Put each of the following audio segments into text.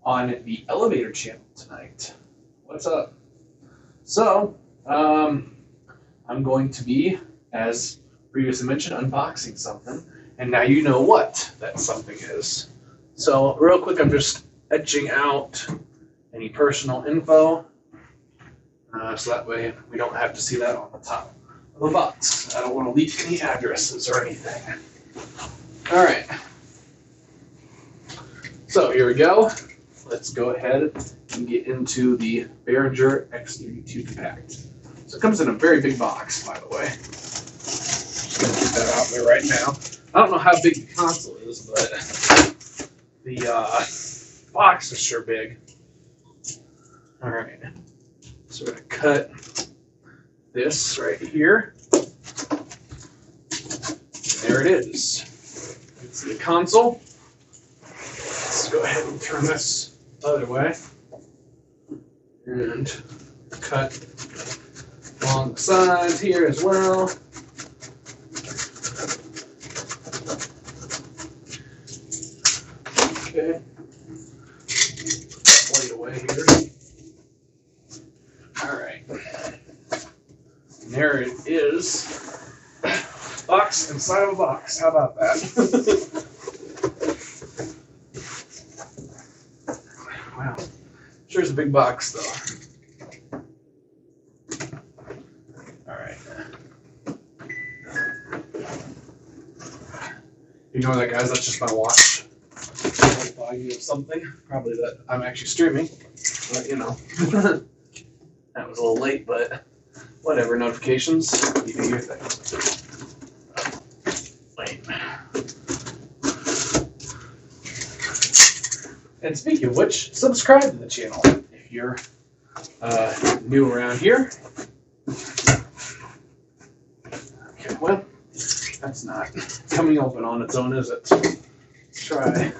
on the elevator channel tonight. What's up? So, I'm going to be, as previously mentioned, unboxing something, and now you know what that something is. So, real quick, I'm just etching out any personal info, so that way we don't have to see that on the top of the box. I don't want to leak any addresses or anything. All right. So here we go. Let's go ahead and get into the behringer x32 compact. So it comes in a very big box, by the way. Just gonna get that out there right now. I don't know how big the console is, but the box is sure big. All right. So we're gonna cut this right here. There it is. It's the console. Let's go ahead and turn this other way and cut along the sides here as well. Okay. Put that blade away here. All right. And there it is. Box inside of a box. How about that? Wow. Sure is a big box, though. All right. Ignore that, guys. That's just my watch. I'll you something. Probably that I'm actually streaming. But, you know. That was a little late, but whatever. Notifications. You do your thing. Wait. And speaking of which, subscribe to the channel if you're new around here. Okay, well, that's not coming open on its own, is it? Let's try to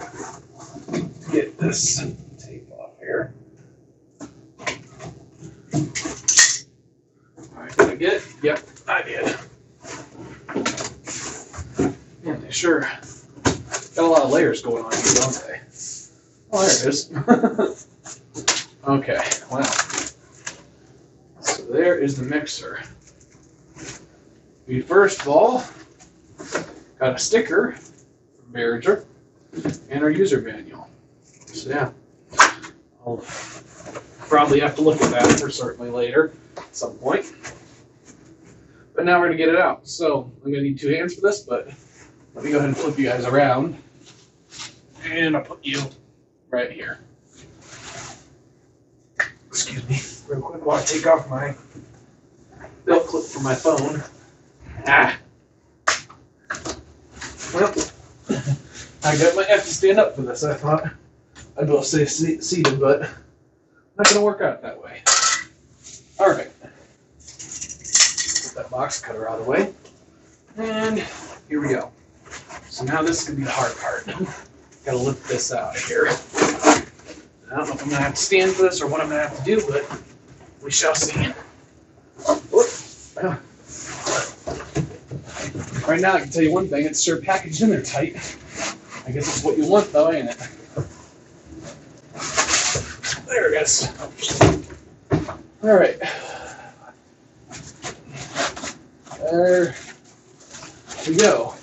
get this tape off here. Alright, did I get it? Yep, I did. Man, they sure got a lot of layers going on here, don't they? Oh, there it is. Okay, wow. So there is the mixer. We first of all got a sticker from behringer and our user manual. So yeah, I'll probably have to look at that for certainly later at some point. But now we're going to get it out. So I'm going to need 2 hands for this, but let me go ahead and flip you guys around. And I'll put you right here. Excuse me, real quick while I take off my belt clip from my phone. Ah. Well, I have to stand up for this. I thought I'd be able to stay seated, but not going to work out that way. All right. Put that box cutter out of the way. And here we go. So now this is going to be the hard part. Got to lift this out of here. I don't know if I'm going to have to stand for this or what I'm going to have to do, but we shall see. Right now, I can tell you one thing, it's sure packaged in there tight. I guess it's what you want, though, ain't it? There it is. All right. There we go.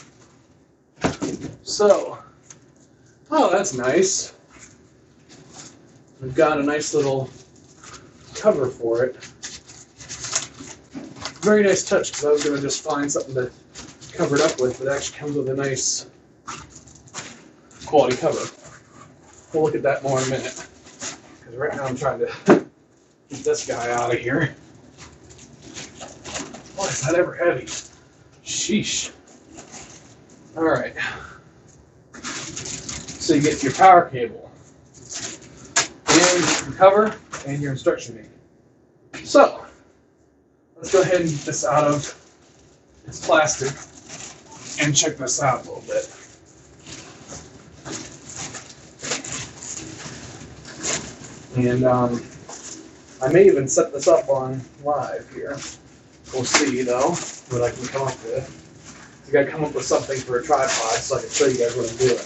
So, oh, that's nice. We've got a nice little cover for it. Very nice touch, because I was going to just find something to cover it up with, but it actually comes with a nice quality cover. We'll look at that more in a minute, because right now I'm trying to get this guy out of here. Boy, is that ever heavy. Sheesh. All right. So you get your power cable, and your cover, and your instruction manual. So, let's go ahead and get this out of its plastic and check this out a little bit. And I may even set this up on live here. We'll see, though, what I can come up with. I got to come up with something for a tripod so I can show you guys what I'm doing.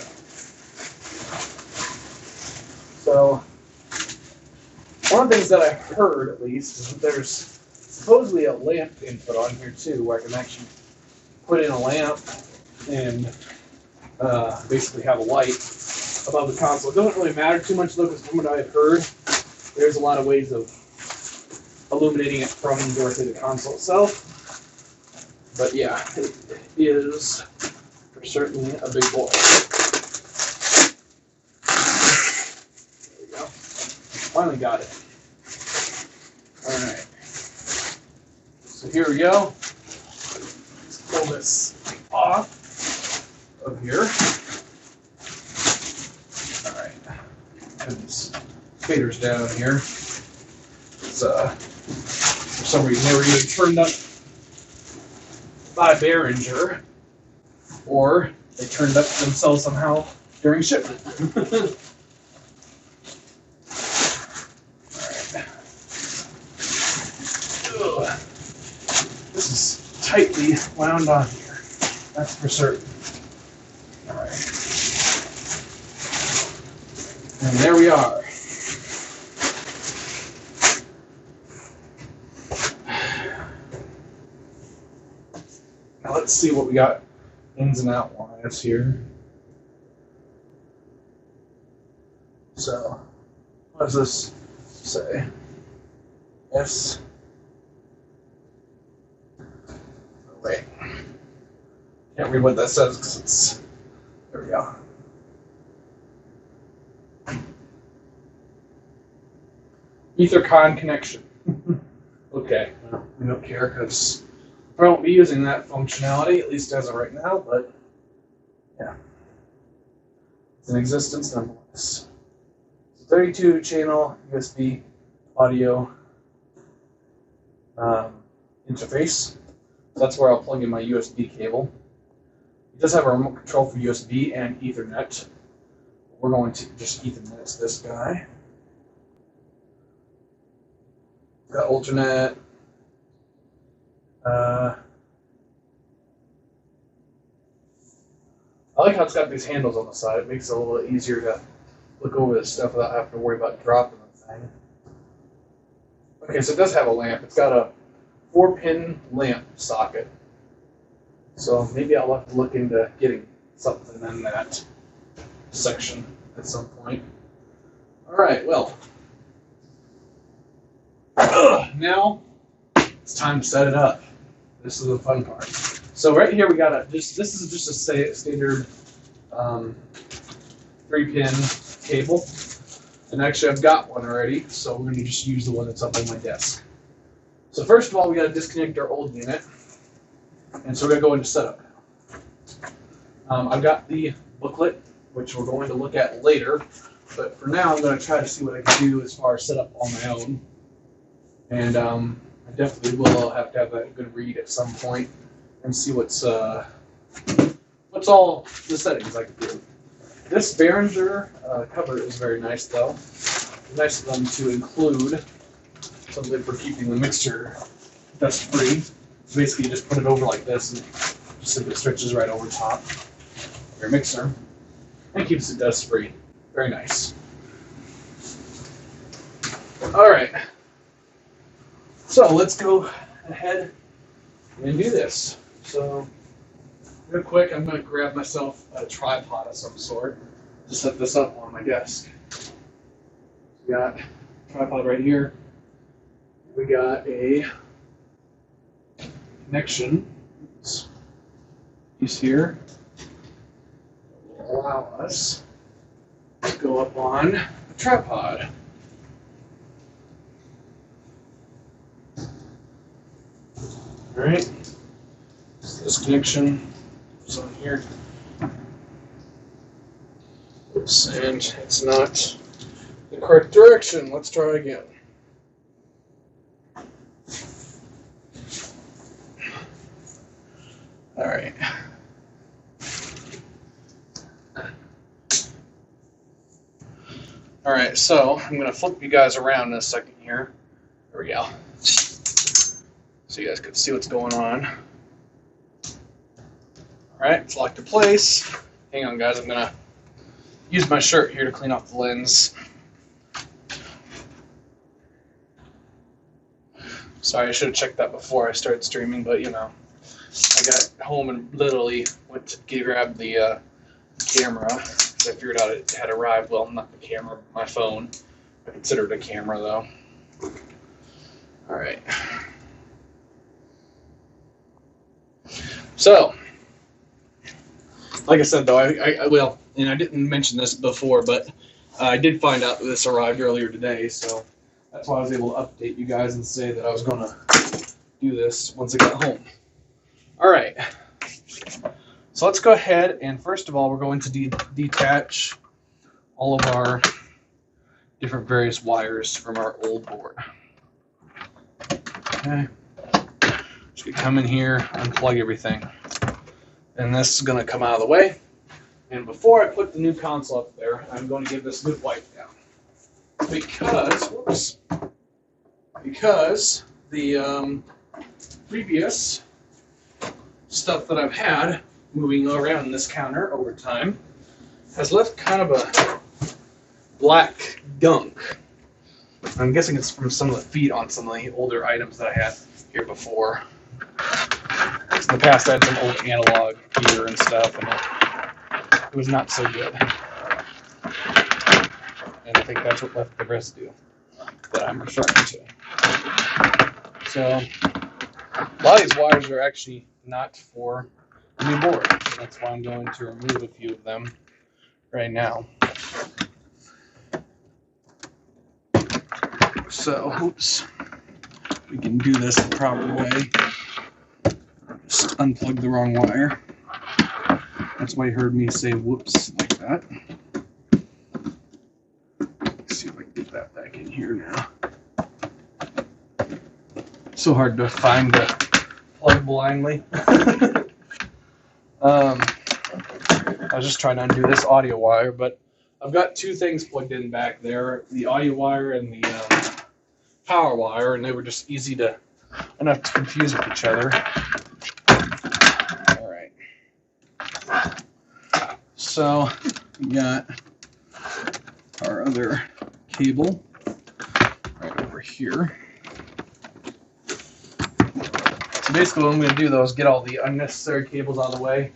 So, So, one of the things that I've heard, at least, is that there's supposedly a lamp input on here too, where I can actually put in a lamp and basically have a light above the console. It doesn't really matter too much though, because from what I've heard, there's a lot of ways of illuminating it from directly the console itself. But yeah, it is for certainly a big boy. There we go. Finally got it. Alright. So here we go. Let's pull this off of here. Alright. And this fader's down here. It's for some reason they were either turned up by Behringer or they turned up themselves somehow during shipment. Alright. This is tightly wound on here. That's for certain. Alright. And there we are. Now let's see what we got ins and out wise here. So, what does this say? S. Oh, wait. Can't read what that says because it's. There we go. Ethercon connection. Okay, well, we don't care because I won't be using that functionality, at least as of right now, but yeah. It's in existence nonetheless. It's a 32 channel USB audio interface. So that's where I'll plug in my USB cable. It does have a remote control for USB and Ethernet. We're going to just Ethernet this guy. Got alternate. I like how it's got these handles on the side. It makes it a little easier to look over this stuff without having to worry about dropping the thing. Okay, so it does have a lamp. It's got a 4-pin lamp socket. So maybe I'll have to look into getting something in that section at some point. Alright, well. Now it's time to set it up. This is the fun part. So right here we got this is just a standard 3-pin cable. And actually I've got one already, so we're going to just use the one that's up on my desk. So first of all, we got to disconnect our old unit. And so we're going to go into setup now. I've got the booklet, which we're going to look at later. But for now, I'm going to try to see what I can do as far as setup on my own. And I definitely will have to have a good read at some point and see what's all the settings I can do. This Behringer cover is very nice, though. It's nice of them to include something for keeping the mixture dust-free. So basically, you just put it over like this, and just simply stretches right over top of your mixer and keeps it dust-free. Very nice. All right. So let's go ahead and do this. So real quick, I'm going to grab myself a tripod of some sort to set this up on my desk. We got a tripod right here. We got a connection piece here that will allow us to go up on a tripod. Alright, this connection is on here. Oops, and it's not the correct direction. Let's try again. Alright. Alright, so I'm going to flip you guys around in a second here. There we go. So you guys can see what's going on. Alright, it's locked in place. Hang on, guys, I'm going to use my shirt here to clean off the lens. Sorry, I should have checked that before I started streaming, but you know, I got home and literally went to grab the camera because I figured out it had arrived. Well, not the camera, my phone. I consider it a camera though. All right. So, like I said though, I well, and I didn't mention this before, but I did find out that this arrived earlier today, so that's why I was able to update you guys and say that I was going to do this once I got home. All right. So let's go ahead and first of all, we're going to detach all of our different various wires from our old board. Okay. Just gonna come in here, unplug everything. And this is going to come out of the way. And before I put the new console up there, I'm going to give this good wipe down. Because the previous stuff that I've had moving around this counter over time has left kind of a black gunk. I'm guessing it's from some of the feet on some of the older items that I had here before. In the past, I had some old analog gear and stuff, and it was not so good. And I think that's what left the residue that I'm referring to. So, a lot of these wires are actually not for the new board. So that's why I'm going to remove a few of them right now. So, oops. We can do this the proper way. Just unplug the wrong wire. That's why you heard me say whoops like that. Let's see if I can get that back in here now. So hard to find the plug blindly. I was just trying to undo this audio wire, but I've got two things plugged in back there, the audio wire and the power wire, and they were just easy to enough to confuse with each other. All right. So we got our other cable right over here. So basically what I'm going to do though is get all the unnecessary cables out of the way.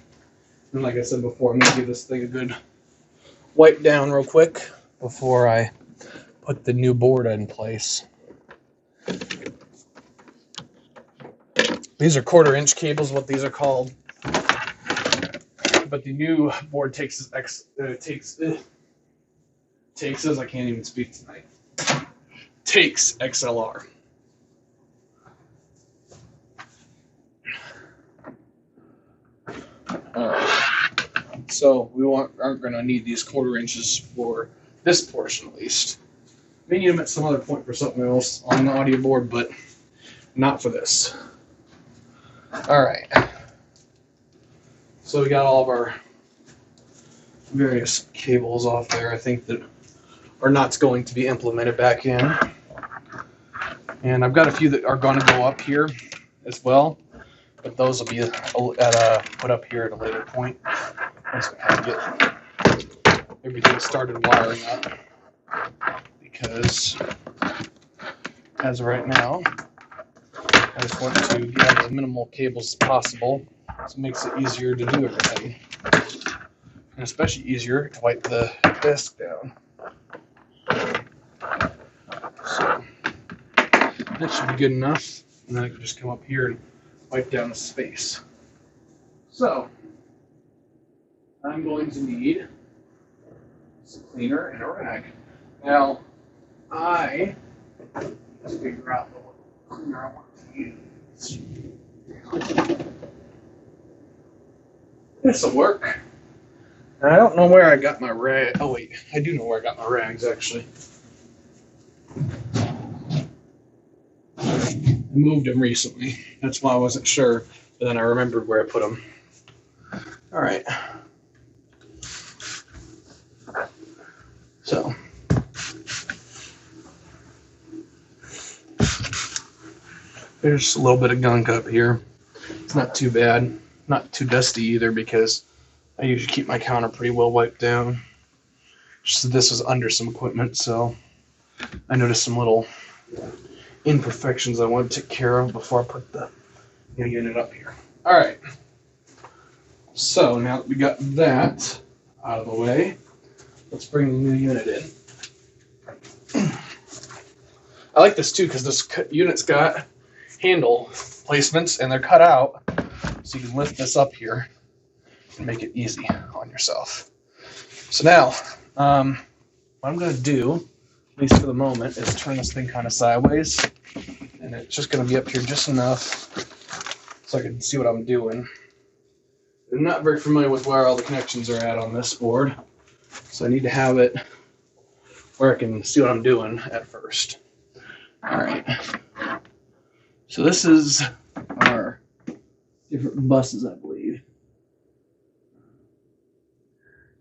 And like I said before, I'm going to give this thing a good wipe down real quick before I put the new board in place. These are 1/4-inch cables, what these are called. But the new board takes as I can't even speak tonight. Takes XLR. So we aren't going to need these 1/4 inches for this portion at least. We need them at some other point for something else on the audio board, but not for this. All right. So we got all of our various cables off there. I think that our nut's going to be implemented back in. And I've got a few that are going to go up here as well, but those will be put up here at a later point once we kind of get everything started wiring up. Because as of right now, I just want to get as minimal cables as possible, so it makes it easier to do everything. And especially easier to wipe the disc down. So that should be good enough. And then I can just come up here and wipe down the space. So I'm going to need some cleaner and a rag. Now, let's figure out what cleaner I want to use. This'll work. I don't know where I got my rag. Oh wait, I do know where I got my rags actually. I moved them recently. That's why I wasn't sure, but then I remembered where I put them. All right. So. There's a little bit of gunk up here. It's not too bad. Not too dusty either because I usually keep my counter pretty well wiped down. Just that this was under some equipment, so I noticed some little imperfections I want to take care of before I put the new unit up here. All right. So now that we got that out of the way, let's bring the new unit in. I like this too because this unit's got handle placements and they're cut out, so you can lift this up here and make it easy on yourself. So now, what I'm going to do, at least for the moment, is turn this thing kind of sideways, and it's just going to be up here just enough so I can see what I'm doing. I'm not very familiar with where all the connections are at on this board, so I need to have it where I can see what I'm doing at first. Alright, so this is our different buses, I believe.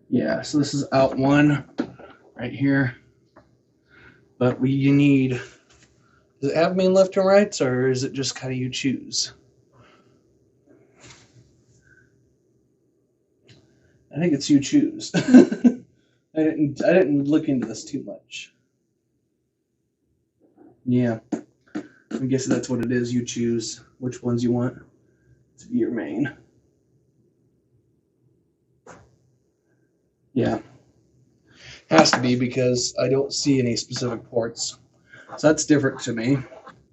Yeah, so this is out one right here, but you need, does it have main left and rights, or is it just kind of you choose? I think it's you choose. I didn't look into this too much. Yeah, I guess that's what it is. You choose which ones you want to be your main. Yeah, has to be because I don't see any specific ports, so that's different to me.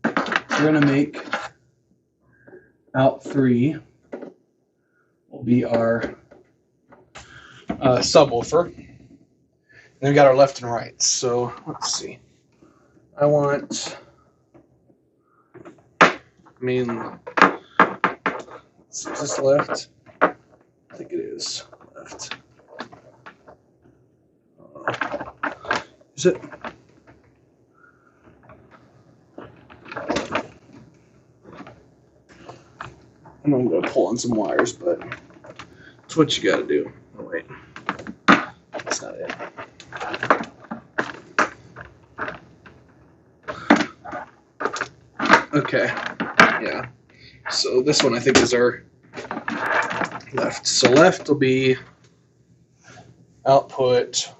We're gonna make out 3 will be our subwoofer. And then we got our left and right. So let's see. I want, is this left? I think it is left. Is it? I'm going to pull on some wires, but it's what you got to do. Oh, wait. That's not it. Okay, yeah. So this one I think is our left. So left will be output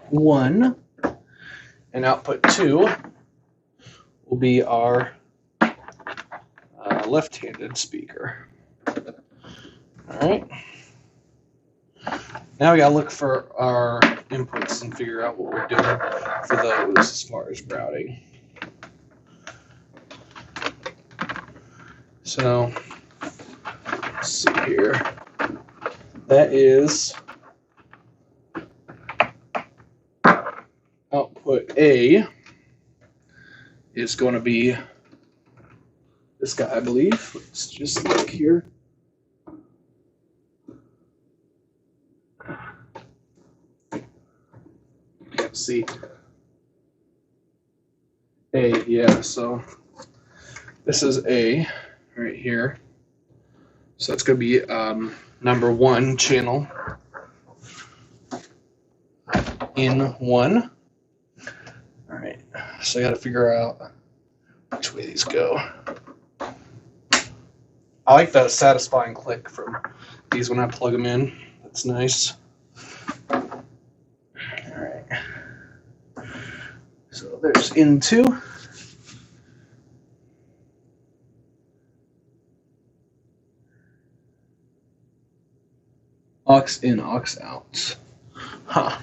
1, and output 2 will be our left-handed speaker. All right. Now we gotta look for our inputs and figure out what we're doing for those as far as routing. So, let's see here. That is output A is going to be this guy, I believe. Let's just look here. Can't see. A, yeah, so this is A right here. So that's going to be number 1 channel in 1. All right, so I got to figure out which way these go. I like that satisfying click from these when I plug them in. That's nice. All right. So there's in 2. Aux in, aux out. Huh.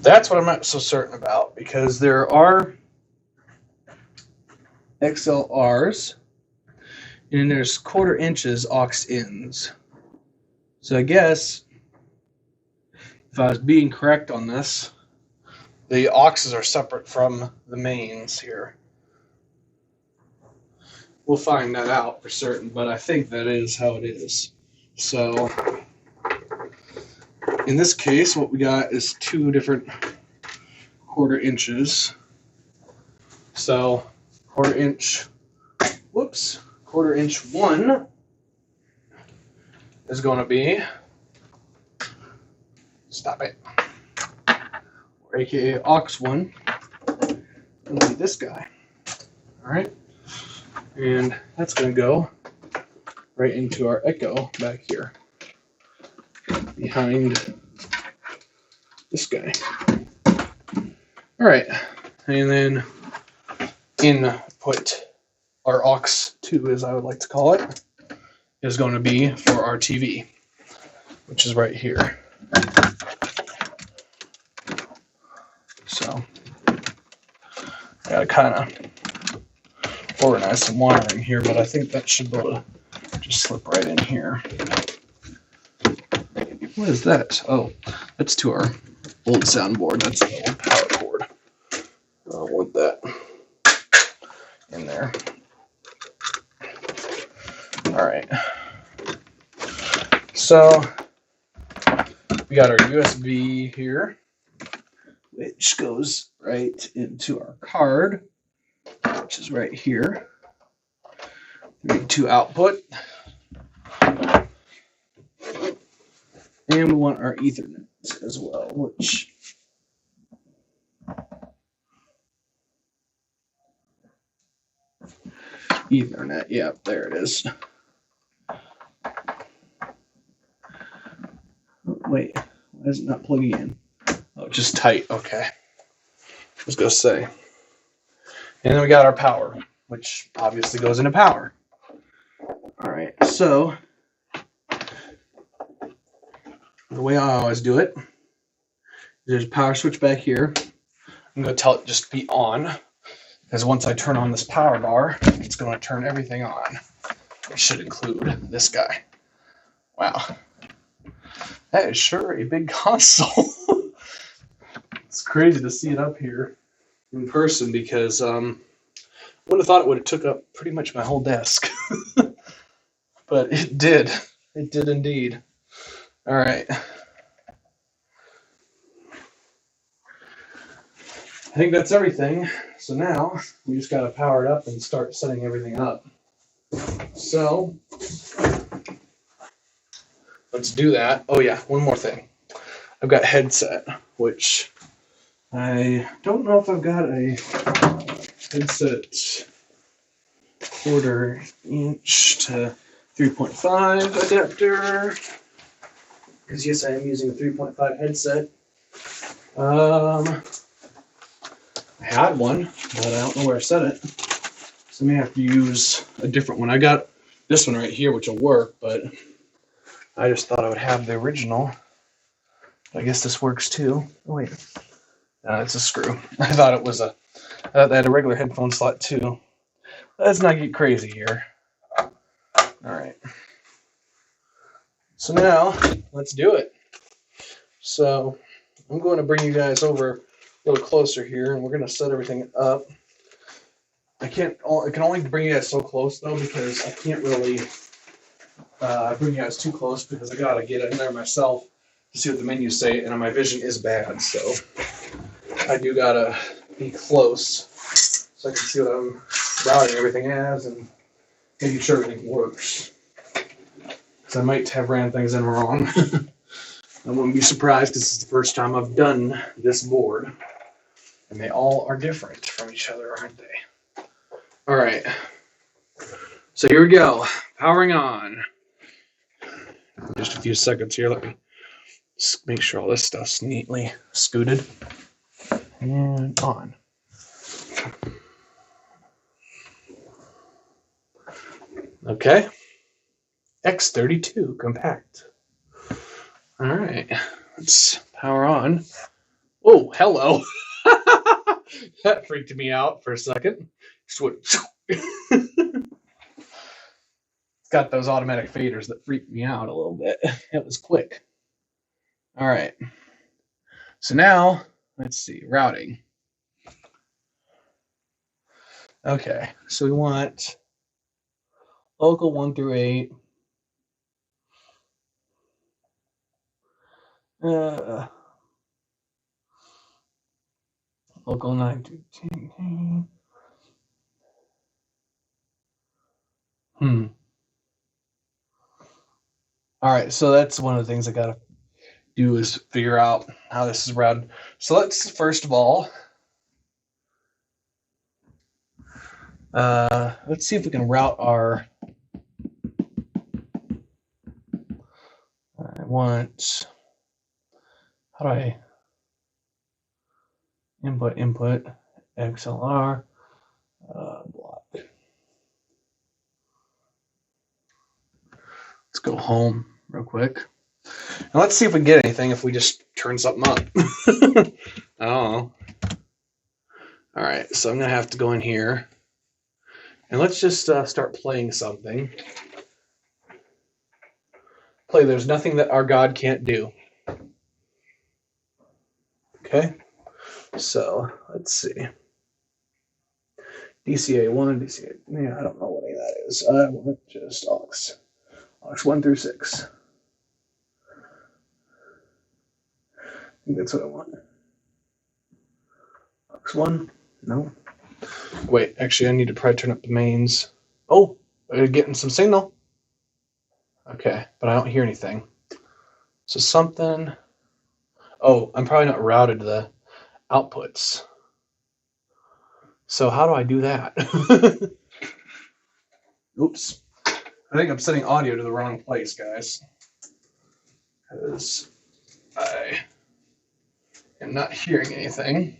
That's what I'm not so certain about, because there are XLRs and there's 1/4 inches aux ins. So I guess if I was being correct on this, the auxes are separate from the mains here. We'll find that out for certain, but I think that is how it is. So in this case, what we got is 2 different 1/4 inches. So 1/4 inch, whoops, 1/4 inch 1 is going to be, stop it, or AKA aux 1, going to be this guy. All right, and that's going to go right into our echo back here behind this guy. All right, and then input, our aux2, as I would like to call it, is going to be for our TV, which is right here. So I gotta kind of organize some wiring here, but I think that should be able to just slip right in here. What is that? Oh, that's to our old soundboard. That's the old power cord. I don't want that in there. All right. So we got our USB here, which goes right into our card, which is right here. 3.2 output. And we want our Ethernet as well, which Ethernet, yeah, there it is. Oh, wait, why is it not plugging in? Oh, just tight, okay. I was gonna say. And then we got our power, which obviously goes into power. All right, so the way I always do it, there's a power switch back here. I'm going to tell it just to be on, because once I turn on this power bar, it's going to turn everything on. It should include this guy. Wow. That is sure a big console. It's crazy to see it up here in person, because I would have thought it would have took up pretty much my whole desk. But it did. It did indeed. All right. I think that's everything. So now we just got to power it up and start setting everything up. So let's do that. Oh yeah, one more thing. I've got headset, which I don't know if I've got a headset 1/4" to 3.5 adapter. Because yes, I am using a 3.5 headset. I had one, but I don't know where I set it. So I may have to use a different one. I got this one right here, which will work, but I just thought I would have the original. I guess this works too. Oh wait, no, it's a screw. I thought they had a regular headphone slot too. Let's not get crazy here. All right. So now, let's do it. So I'm going to bring you guys over a little closer here, and we're going to set everything up. I can only bring you guys so close, though, because I can't really bring you guys too close, because I got to get in there myself to see what the menus say, and my vision is bad, so I do got to be close so I can see what I'm routing everything as and making sure everything works. Because I might have ran things in wrong. I wouldn't be surprised, because this is the first time I've done this board. And they all are different from each other, aren't they? All right. So here we go. Powering on. Just a few seconds here. Let me just make sure all this stuff's neatly scooted. And on. Okay. X32 compact. All right, let's power on. Oh, hello. That freaked me out for a second. Just went. It's got those automatic faders that freaked me out a little bit. It was quick. All right. So now, let's see, routing. Okay, so we want local 1 through 8. Local 9 through 10. All right, so that's one of the things I gotta do, is figure out how this is routed. So let's first of all, let's see if we can route our. How do I input, XLR, block. Let's go home real quick. And let's see if we get anything if we just turn something up. I don't know. All right, so I'm going to have to go in here. And let's just start playing something. Play There's Nothing That Our God Can't Do. Okay, so let's see. DCA 1, DCA, yeah, I don't know what any of that is. I want just aux 1 through 6. I think that's what I want. aux 1, no. Wait, actually, I need to probably turn up the mains. Oh, we're getting some signal. Okay, but I don't hear anything. So something. Oh, I'm probably not routed to the outputs. So how do I do that? Oops. I think I'm setting audio to the wrong place, guys. Because I am not hearing anything,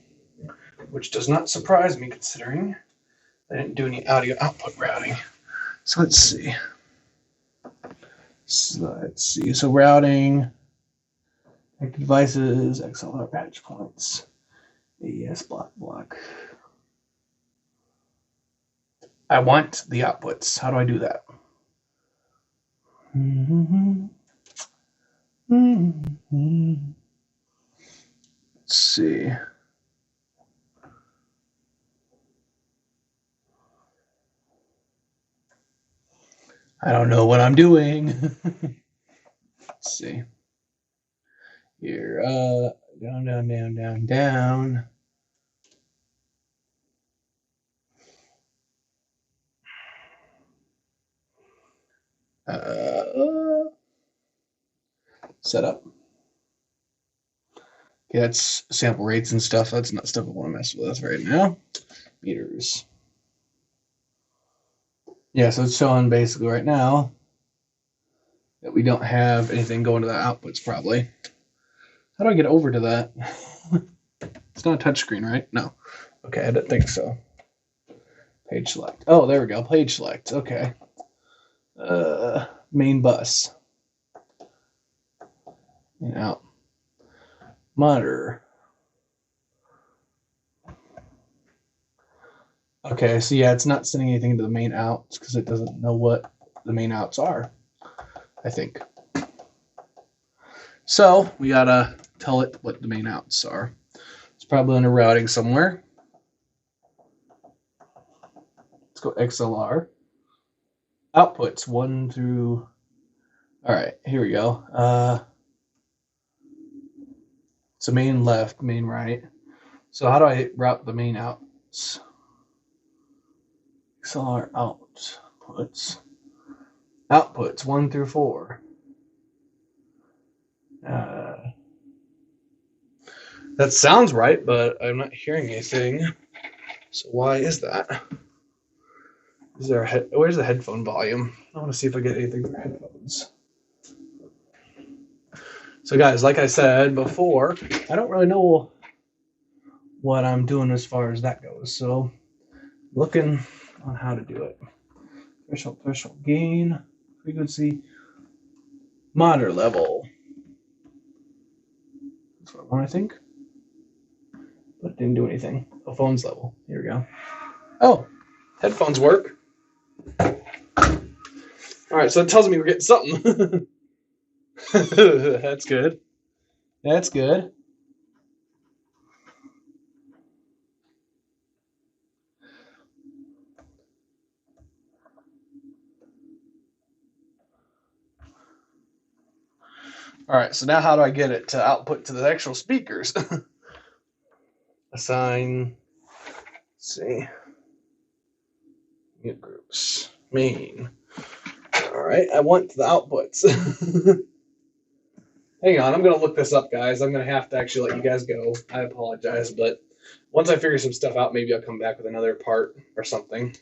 which does not surprise me considering I didn't do any audio output routing. So let's see. So routing, connected devices, XLR patch points, AES block. I want the outputs. How do I do that? Let's see. I don't know what I'm doing. Let's see. Here, down. Setup. Okay, that's sample rates and stuff. That's not stuff I want to mess with right now. Meters. Yeah, so it's showing basically right now that we don't have anything going to the outputs probably. How do I get over to that? It's not a touchscreen, right? No. Okay, I didn't think so. Page select. Oh, there we go. Page select. Okay. Main bus. And out. Monitor. Okay, so yeah, it's not sending anything to the main outs because it doesn't know what the main outs are, I think. So we gotta tell it what the main outs are. It's probably under routing somewhere. Let's go XLR. Outputs 1 through. All right, here we go. So main left, main right. So how do I route the main outs? XLR outputs. Outputs 1 through 4. That sounds right, but I'm not hearing anything. So why is that? Is there a where's the headphone volume? I want to see if I get anything for headphones. So guys, like I said before, I don't really know what I'm doing as far as that goes. So looking on how to do it. Threshold gain, frequency, monitor level. That's what I want, I think. But it didn't do anything. Oh, phones level. Here we go. Oh, headphones work. All right, so it tells me we're getting something. That's good. That's good. All right, so now how do I get it to output to the actual speakers? Assign. Let's see. Mute groups. Main. All right, I want the outputs. Hang on, I'm going to look this up, guys. I'm going to have to actually let you guys go. I apologize, but once I figure some stuff out, maybe I'll come back with another part or something.